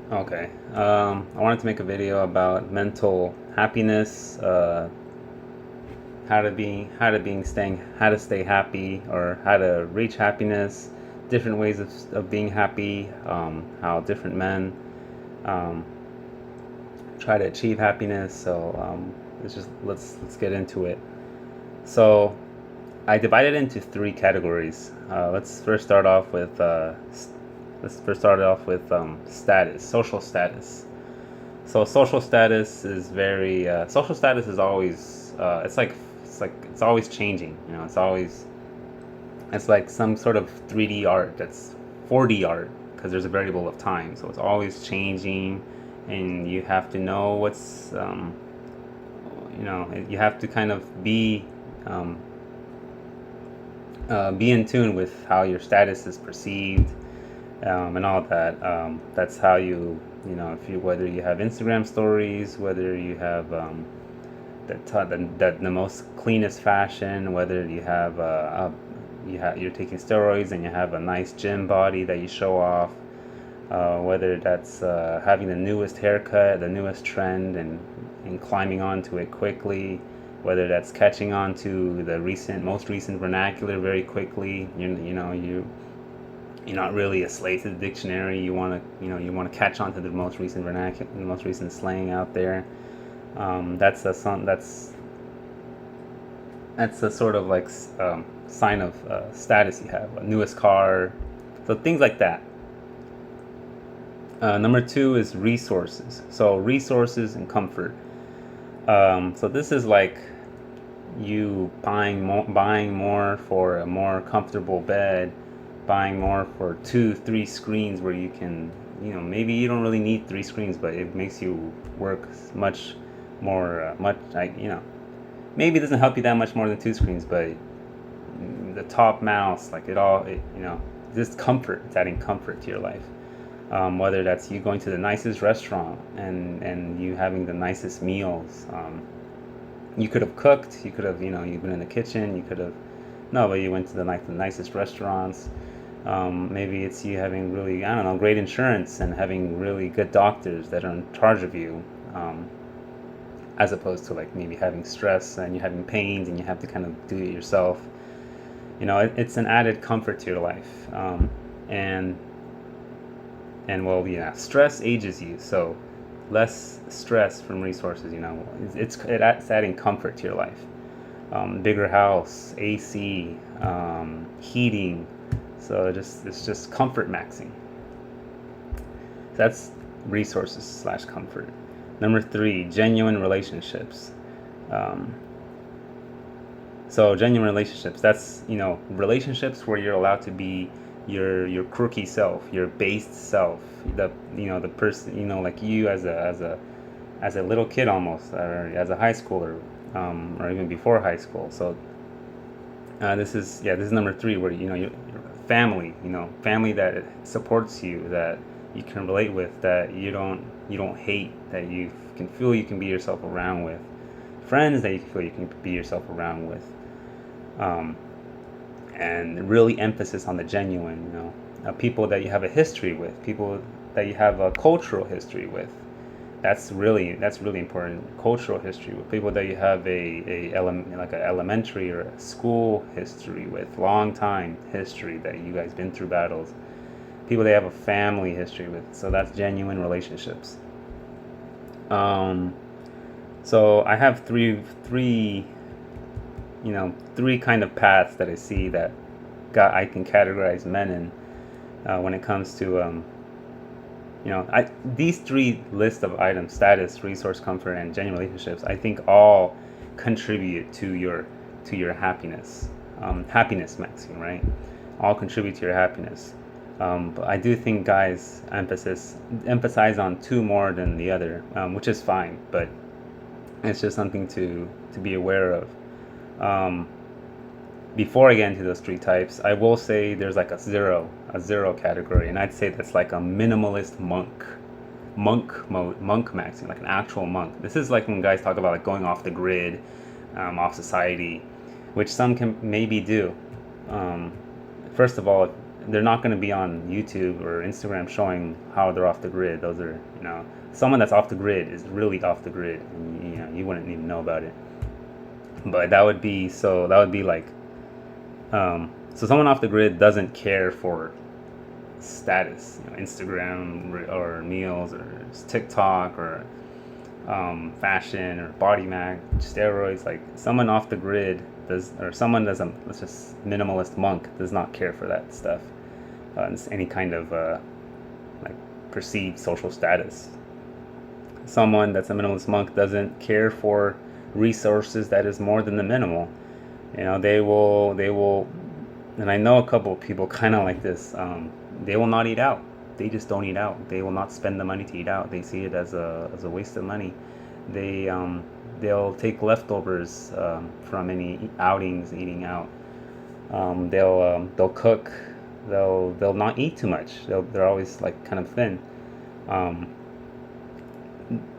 Okay. I wanted to make a video about mental happiness, how to stay happy, or how to reach happiness, different ways of being happy, how different men um, try to achieve happiness. So let's get into it. So I divided it into three categories. Let's first start off with status, social status. So social status is always it's always changing. You know, it's like some sort of 3D art that's 4D art because there's a variable of time. So it's always changing, and you have to know you have to kind of be in tune with how your status is perceived, and all that. That's how you know, if you whether you have Instagram stories, whether you have the most cleanest fashion, whether you have you're taking steroids and you have a nice gym body that you show off, whether that's having the newest haircut, the newest trend, and climbing onto it quickly, whether that's catching on to the most recent vernacular very quickly. You're not really a slave to the dictionary. You want to catch on to the most recent vernacular, the most recent slang out there. That's a sort of like sign of status you have, a newest car, so things like that. Number two is resources. So resources and comfort. So this is like you buying more for a more comfortable bed, buying more for two, three screens where you can, maybe you don't really need three screens, but it makes you work much more, much like, maybe it doesn't help you that much more than two screens, but the top mouse, like just comfort. It's adding comfort to your life. Whether that's you going to the nicest restaurant and you having the nicest meals. You could have cooked. You could have, you've been in the kitchen. You could have, no, but you went to the nicest restaurants. Maybe it's you having really, I don't know, great insurance and having really good doctors that are in charge of you, as opposed to like maybe having stress and you're having pains and you have to kind of do it yourself. It's an added comfort to your life. And well, yeah, stress ages you, so less stress from resources. It's adding comfort to your life. Bigger house, AC, heating. So it's just comfort maxing. That's resources slash comfort. Number three, genuine relationships. Um, so genuine relationships. That's relationships where you're allowed to be your quirky self, your based self, the person, like you as a little kid almost, or as a high schooler, or even before high school. So this is number three, where your family, family that supports you, that you can relate with, that you don't hate, that you can feel you can be yourself around with, friends that you feel you can be yourself around with. Um, and really emphasis on the genuine, people that you have a history with, people that you have a cultural history with. That's really important. Cultural history with people that you have like a elementary or a school history with, long time history that you guys been through battles. People that you have a family history with. So that's genuine relationships. Um, so I have three kind of paths that I see that I can categorize men in, when it comes to these three list of items: status, resource, comfort, and genuine relationships. I think all contribute to your happiness, happiness maxing, right? All contribute to your happiness. But I do think guys emphasize on two more than the other, which is fine, but it's just something to be aware of. Um, Before I get into those three types, I will say there's like a zero category, and I'd say that's like a minimalist monk maxing, like an actual monk. This is like when guys talk about like going off the grid, off society, which some can maybe do. Um, First of all, they're not going to be on YouTube or Instagram showing how they're off the grid. Those are, someone that's off the grid is really off the grid, and you wouldn't even know about it. But that would be like, so someone off the grid doesn't care for status, Instagram or meals or TikTok or fashion or body mag, steroids. Like someone off the grid does, or someone that's let's just minimalist monk does not care for that stuff. Any kind of like perceived social status. Someone that's a minimalist monk doesn't care for resources that is more than the minimal. They will, and I know a couple of people kind of like this. They will not eat out. They just don't eat out. They will not spend the money to eat out. They see it as a waste of money. They'll take leftovers from any outings, eating out. They'll cook. They'll not eat too much. They're always like kind of thin.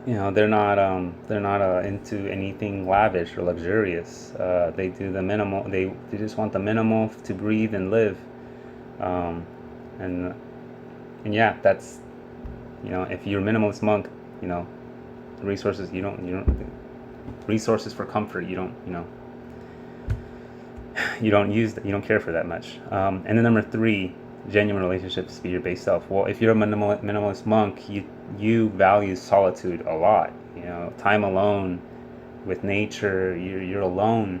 They're not into anything lavish or luxurious. They do the minimal. They just want the minimal to breathe and live. And yeah, that's, if you're a minimalist monk, resources, you don't resources for comfort, you don't use that, you don't care for that much. And then number 3, genuine relationships, be your base self. Well, if you're a minimalist monk, you value solitude a lot. Time alone with nature. You're alone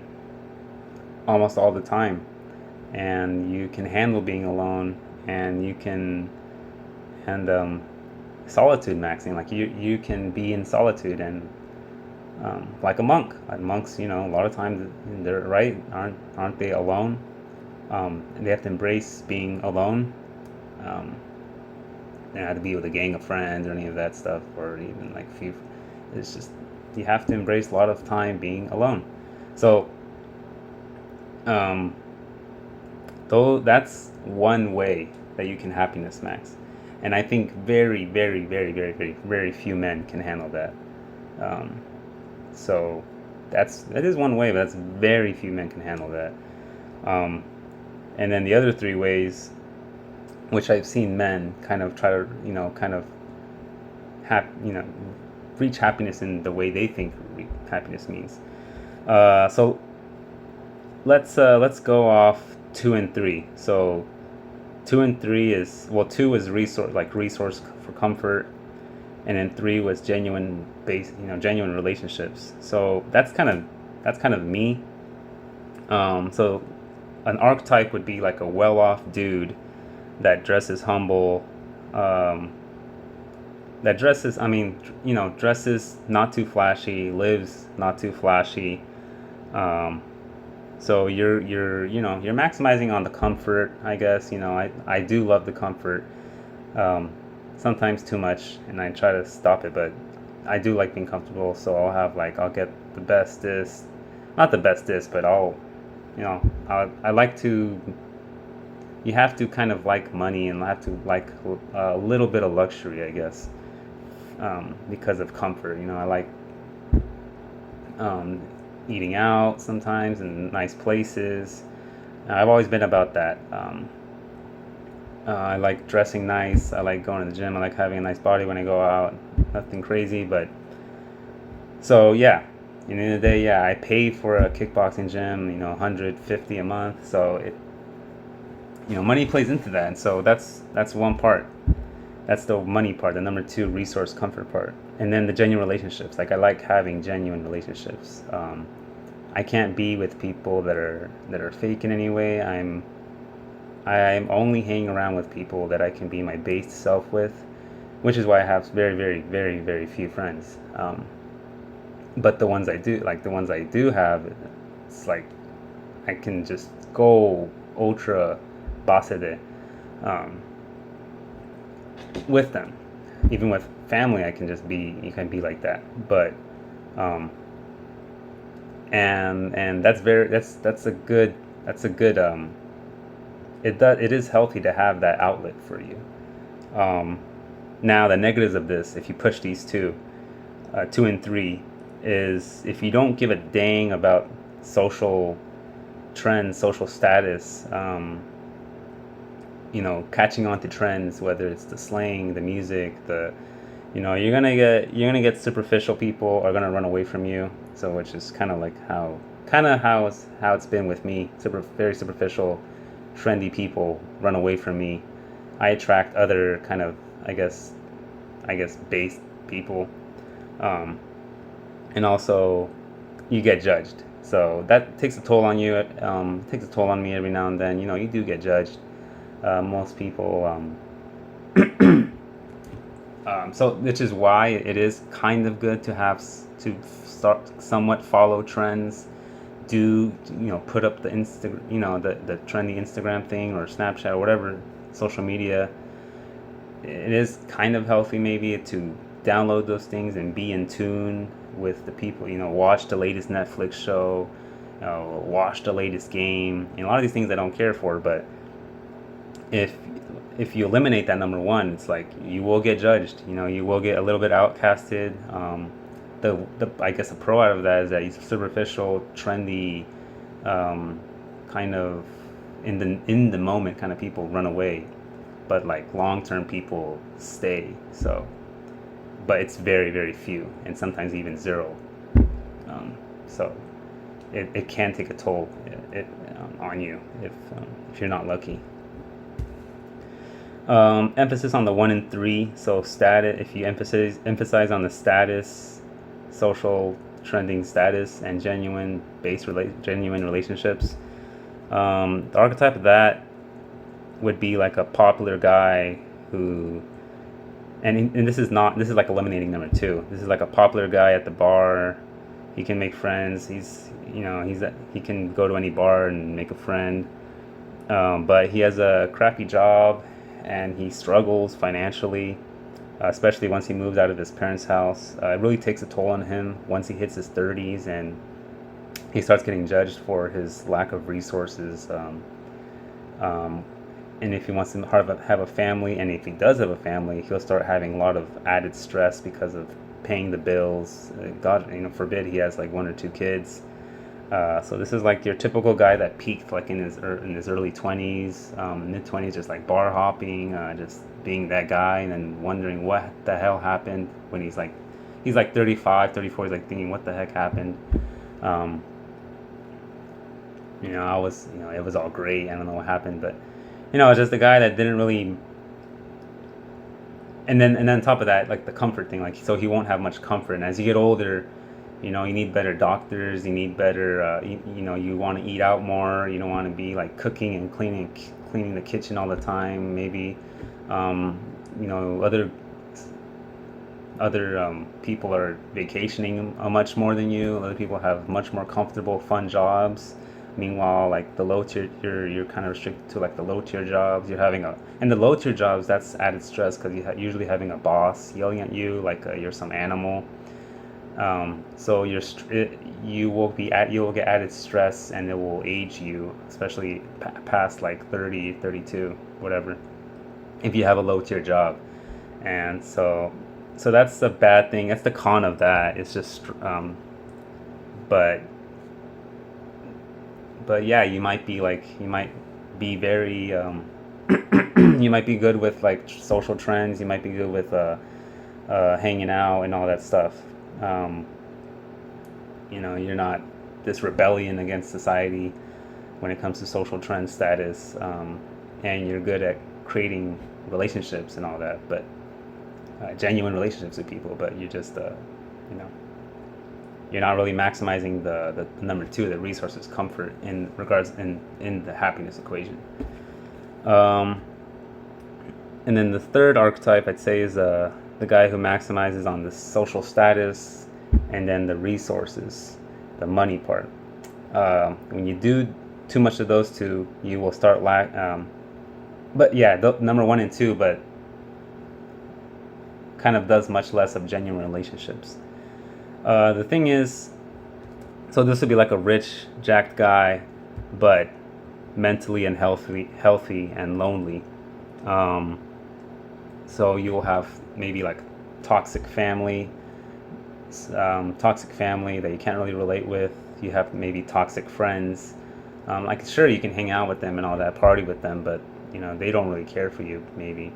almost all the time, and you can handle being alone, and you can, and solitude maxing. Like you can be in solitude, and like a monk. Like monks, a lot of times they're aren't they alone? They have to embrace being alone. They don't have to be with a gang of friends or any of that stuff, or even like few. It's just, you have to embrace a lot of time being alone. So, though that's one way that you can happiness max, and I think very, very, very, very, very, very few men can handle that. So that is one way, but that's very few men can handle that. And then the other 3 ways, which I've seen men kind of try to, reach happiness in the way they think happiness means. So let's go off 2 and 3. So 2 and 3 is, 2 is resource for comfort, and then 3 was genuine relationships. So that's kind of me. So an archetype would be like a well-off dude that dresses humble, dresses not too flashy, lives not too flashy. So you're maximizing on the comfort, I guess. I do love the comfort, sometimes too much, and I try to stop it, but I do like being comfortable. So I'll get the bestest, not the bestest, but I like to. You have to kind of like money, and have to like a little bit of luxury, I guess, because of comfort. I like eating out sometimes in nice places. I've always been about that. I like dressing nice. I like going to the gym. I like having a nice body when I go out. Nothing crazy, but so yeah. At the end of the day, yeah, I pay for a kickboxing gym, $150 a month. So it, money plays into that, and so that's one part. That's the money part. The number 2, resource comfort part, and then the genuine relationships. Like I like having genuine relationships. I can't be with people that are fake in any way. I'm only hanging around with people that I can be my base self with, which is why I have very, very, very, very few friends. But the ones I do have, it's like I can just go ultra basede with them. Even with family, you can be like that. But and that's a good it is healthy to have that outlet for you. Now the negatives of this, if you push these 2 and 3, is if you don't give a dang about social trends, social status, catching on to trends, whether it's the slang, the music, you're gonna get superficial people are gonna run away from you. So which is how it's been with me. Very superficial, trendy people run away from me. I attract other kind of, based people, um, and also you get judged. So that takes a toll on you. Takes a toll on me every now and then. You do get judged. Most people. So which is why it is kind of good to start somewhat follow trends. Do put up the the trendy Instagram thing or Snapchat or whatever social media. It is kind of healthy maybe to download those things and be in tune with the people. Watch the latest Netflix show, watch the latest game. A lot of these things I don't care for, but if you eliminate that number one, it's like you will get judged. You will get a little bit outcasted. The I guess the pro out of that is that these superficial, trendy, kind of in the moment kind of people run away, but like long term people stay. So, but it's very very few, and sometimes even zero. So, it can take a toll on you if you're not lucky. Emphasis on the 1 and 3. So status. If you emphasize on the status, social trending status, and genuine relationships. The archetype of that would be like a popular guy who, and this is like eliminating number 2. This is like a popular guy at the bar. He can make friends. He can go to any bar and make a friend. But he has a crappy job and he struggles financially, especially once he moves out of his parents' house. It really takes a toll on him once he hits his 30s and he starts getting judged for his lack of resources. And if he wants to have a family, and if he does have a family, he'll start having a lot of added stress because of paying the bills. God, forbid he has like 1 or 2 kids. So this is like your typical guy that peaked like in his early 20s, mid 20s, just like bar hopping, just being that guy, and then wondering what the hell happened when he's like 35, 34. He's like thinking, what the heck happened? I was, it was all great. I don't know what happened, but it's just the guy that didn't really. And then on top of that, like the comfort thing, like so he won't have much comfort. And as you get older, you need better doctors. You need better. You want to eat out more. You don't want to be like cooking and cleaning the kitchen all the time. Maybe, other people are vacationing much more than you. Other people have much more comfortable, fun jobs. Meanwhile, like the low tier, you're kind of restricted to like the low tier jobs. And the low tier jobs, that's added stress because you're usually having a boss yelling at you like you're some animal. So you will get added stress, and it will age you, especially past like 30, 32, whatever, if you have a low tier job. And so that's the bad thing. That's the con of that. It's just, but yeah, you might be very, you might be good with like social trends. You might be good with hanging out and all that stuff. You're not this rebellion against society when it comes to social trend status, and you're good at creating relationships and all that, but genuine relationships with people. But you're just, you're not really maximizing the number 2, the resources, comfort in the happiness equation. And then the third archetype I'd say is the guy who maximizes on the social status and then the resources, the money part. When you do too much of those two, you will start but yeah, number 1 and 2, but kind of does much less of genuine relationships. The thing is, so this would be like a rich, jacked guy, but mentally healthy and lonely. So you will have maybe like toxic family that you can't really relate with. You have maybe toxic friends. Like sure, you can hang out with them and all that, party with them, but they don't really care for you. Maybe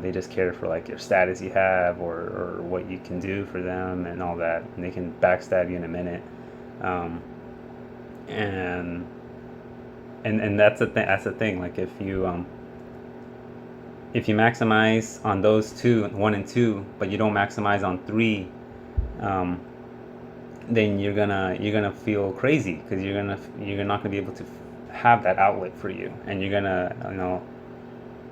they just care for like your status you have, or what you can do for them and all that. And they can backstab you in a minute. Um, and and that's the thing. That's the thing. Like if you maximize on those two, one and two, but you don't maximize on three, um, then you're gonna feel crazy, because you're not gonna be able to have that outlet for you, and you're gonna,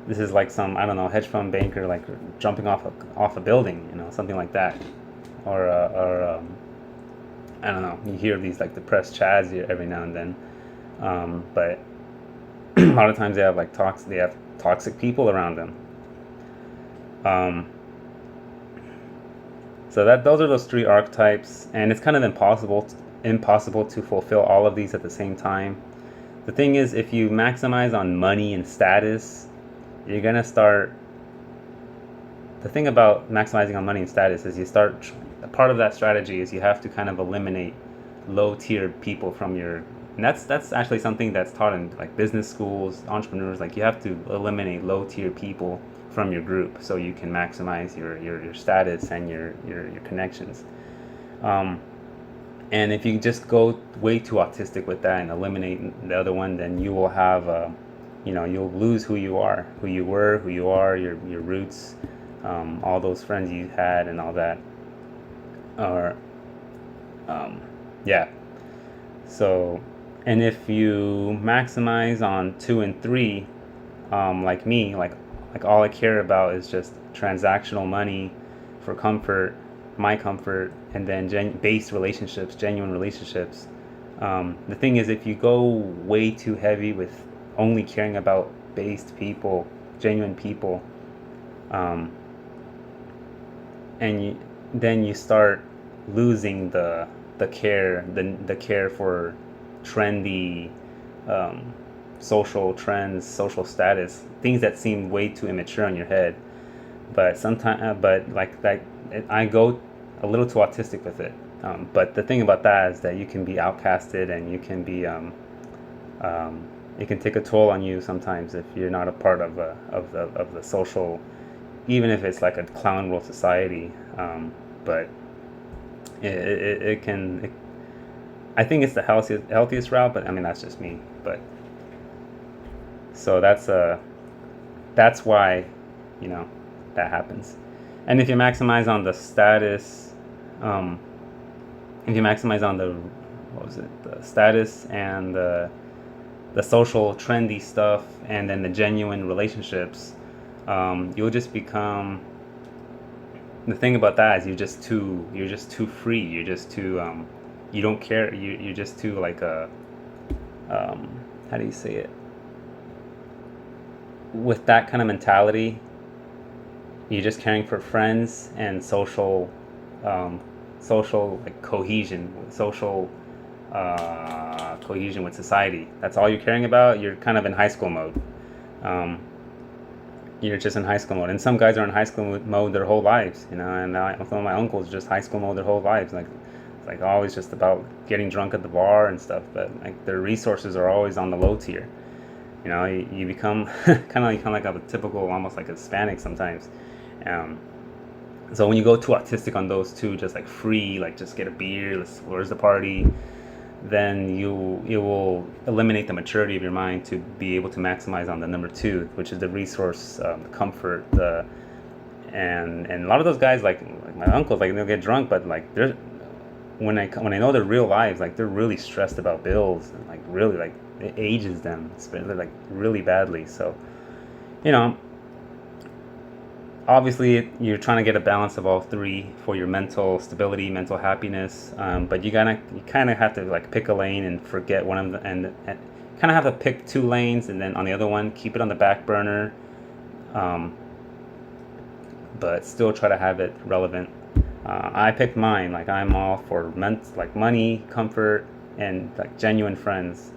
this is like some, I don't know, hedge fund banker like jumping off a building, something like that, or I don't know. You hear these like depressed chads every now and then, but a lot of times they have toxic people around them. Um, so those are those three archetypes, and it's kind of impossible to fulfill all of these at the same time. The thing is, if you maximize on money and status, you're gonna start. The thing about maximizing on money and status is part of that strategy is you have to kind of eliminate low tier people from your. And that's actually something that's taught in like business schools, entrepreneurs. Like, you have to eliminate low tier people from your group so you can maximize your status and your connections. And if you just go way too autistic with that and eliminate the other one, then you will have you'll lose who you are, who you were, who you are, your roots, all those friends you had and all that. Or yeah. So, and if you maximize on 2 and 3, like me, like all I care about is just transactional money for comfort, my comfort, and then genuine relationships. The thing is, if you go way too heavy with only caring about based people, genuine people, and then you start losing the care for trendy, social trends, social status, things that seem way too immature in your head. But sometimes, but like that, I go a little too autistic with it. But the thing about that is that you can be outcasted, and you can be, it can take a toll on you sometimes if you're not a part of the social, even if it's like a clown world society. But it can. I think it's the healthiest route, but I mean, that's just me. But so that's why, that happens. And if you maximize on the status, if you maximize on the status and the social trendy stuff, and then the genuine relationships, you'll just become. The thing about that is you're just too free. You're just too you don't care. You're just too like how do you say it? With that kind of mentality, you're just caring for friends and social like cohesion, social cohesion with society. That's all you're caring about. You're kind of in high school mode. You're just in high school mode, and some guys are in high school mode their whole lives, and some of my uncles just high school mode their whole lives. Like, it's like always just about getting drunk at the bar and stuff, but like their resources are always on the low tier. You become kind of like a typical, almost like a Hispanic sometimes. So when you go too autistic on those two, just like free, like just get a beer, where's the party, then you will eliminate the maturity of your mind to be able to maximize on the number 2, which is the resource, the comfort, and a lot of those guys, like my uncles, like they'll get drunk, but like they're when I know their real lives, like they're really stressed about bills, and like really, like it ages them, like really badly. So, obviously you're trying to get a balance of all 3 for your mental stability, mental happiness, but you kind of have to like pick a lane and forget one of them, and kind of have to pick 2 lanes, and then on the other one keep it on the back burner, but still try to have it relevant. I picked mine. Like, I'm all for money, comfort, and like genuine friends,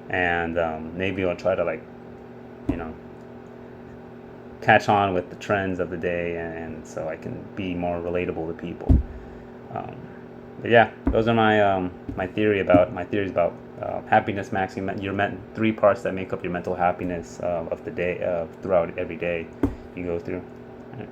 and maybe I'll try to like catch on with the trends of the day, and so I can be more relatable to people. But yeah, those are my theories about happiness maxing, three parts that make up your mental happiness of the day, throughout every day you go through. Right.